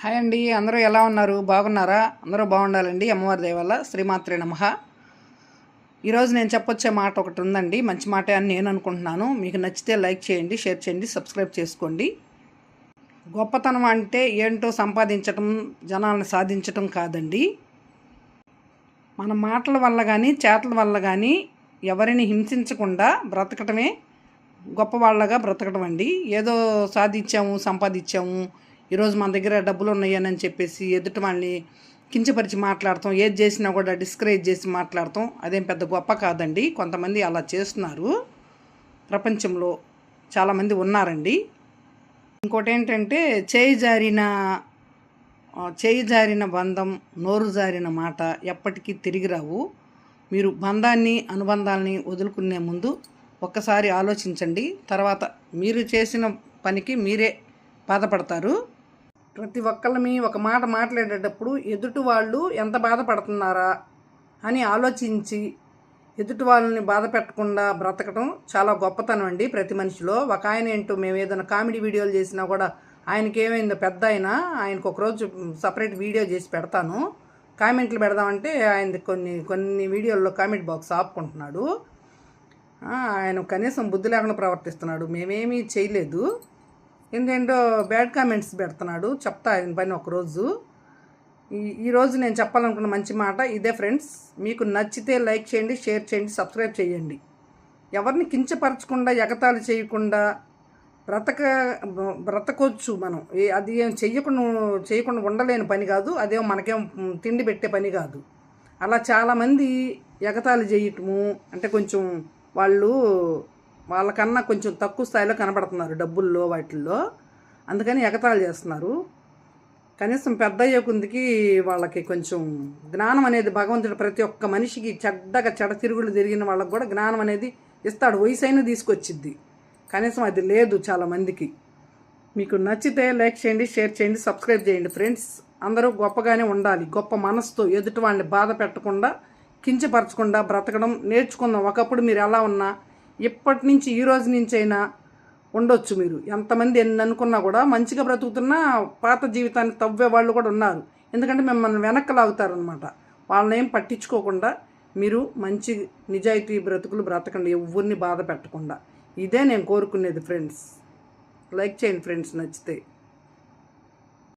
Hi అండి, అందరూ ఎలా ఉన్నారు? బాగున్నారా? అందరూ బాగుండాలండి. అమ్మవారి దయ వల్ల. శ్రీమాత్రే నమః. ఈరోజు నేను చెప్పొచ్చే మాట ఒకటి ఉందండి. మంచి మాటే అని నేను అనుకుంటున్నాను. మీకు నచ్చితే లైక్ చేయండి, షేర్ చేయండి, సబ్స్క్రైబ్ చేసుకోండి. గొప్పతనం అంటే ఏంటో సంపాదించటం, జనాలను సాధించటం కాదండి. మన మాటల వల్ల కానీ చేతల వల్ల కానీ ఎవరిని హింసించకుండా బ్రతకటమే గొప్పవాళ్ళగా బ్రతకటం అండి. ఏదో సాధించాము, సంపాదించాము, ఈరోజు మన దగ్గర డబ్బులు ఉన్నాయని చెప్పేసి ఎదుటి వాళ్ళని కించపరిచి మాట్లాడతాం, ఏది చేసినా కూడా డిస్కరేజ్ చేసి మాట్లాడతాం, అదేం పెద్ద గొప్ప కాదండి. కొంతమంది అలా చేస్తున్నారు, ప్రపంచంలో చాలామంది ఉన్నారండి. ఇంకోటి ఏంటంటే చేయి జారిన బంధం, నోరు జారిన మాట ఎప్పటికీ తిరిగి రావు. మీరు బంధాన్ని, అనుబంధాలని వదులుకునే ముందు ఒక్కసారి ఆలోచించండి. తర్వాత మీరు చేసిన పనికి మీరే బాధపడతారు. ప్రతి ఒక్కళ్ళమి ఒక మాట మాట్లాడేటప్పుడు ఎదుటి వాళ్ళు ఎంత బాధపడుతున్నారా అని ఆలోచించి ఎదుటి వాళ్ళని బాధ పెట్టకుండా బ్రతకడం చాలా గొప్పతనం అండి ప్రతి మనిషిలో. ఒక ఆయన ఏంటో, మేము ఏదైనా కామెడీ వీడియోలు చేసినా కూడా ఆయనకి ఏమైందో పెద్ద ఆయనకు ఒకరోజు సపరేట్ వీడియో చేసి పెడతాను. కామెంట్లు పెడదామంటే ఆయన కొన్ని వీడియోల్లో కామెంట్ బాక్స్ ఆపుకుంటున్నాడు. ఆయన కనీసం బుద్ధి లేకుండా ప్రవర్తిస్తున్నాడు. మేమేమీ చేయలేదు, ఏంటంటో బ్యాడ్ కామెంట్స్ పెడుతున్నాడు. చెప్తా ఆయన పైన ఒకరోజు. ఈరోజు నేను చెప్పాలనుకున్న మంచి మాట ఇదే ఫ్రెండ్స్. మీకు నచ్చితే లైక్ చేయండి, షేర్ చేయండి, సబ్స్క్రైబ్ చేయండి. ఎవరిని కించపరచకుండా, ఎగతాళి చేయకుండా బ్రతకొచ్చు మనం. అది ఏం చేయకుండా ఉండలేని పని కాదు, అదేం మనకేం తిండి పెట్టే పని కాదు. అలా చాలామంది ఎగతాళి చేయటము అంటే కొంచెం వాళ్ళకన్నా కొంచెం తక్కువ స్థాయిలో కనబడుతున్నారు డబ్బుల్లో వాటిల్లో, అందుకని ఎగతాళి చేస్తున్నారు. కనీసం పెద్ద అయ్యే కొందికి వాళ్ళకి కొంచెం జ్ఞానం అనేది భగవంతుడు ప్రతి ఒక్క మనిషికి చెడ తిరుగులు తిరిగిన వాళ్ళకి కూడా జ్ఞానం అనేది ఇస్తాడు. వయసైనా తీసుకొచ్చిద్ది, కనీసం అది లేదు చాలామందికి. మీకు నచ్చితే లైక్ చేయండి, షేర్ చేయండి, సబ్స్క్రైబ్ చేయండి ఫ్రెండ్స్. అందరూ గొప్పగానే ఉండాలి. గొప్ప మనసుతో ఎదుటి వాళ్ళని బాధ పెట్టకుండా, కించపరచకుండా బ్రతకడం నేర్చుకుందాం. ఒకప్పుడు మీరు ఎలా ఉన్నా ఇప్పటి నుంచి, ఈ రోజు నుంచి అయినా ఉండొచ్చు. మీరు ఎంతమంది ఎన్ని అనుకున్నా కూడా మంచిగా బ్రతుకుతున్నా పాత జీవితాన్ని తవ్వే వాళ్ళు కూడా ఉన్నారు. ఎందుకంటే మిమ్మల్ని వెనక్కి లాగుతారనమాట. వాళ్ళని ఏం పట్టించుకోకుండా మీరు మంచి నిజాయితీ బ్రతుకులు బ్రతకండి, ఎవరిని బాధ పెట్టకుండా. ఇదే నేను కోరుకునేది ఫ్రెండ్స్. లైక్ చేయండి ఫ్రెండ్స్ నచ్చితే.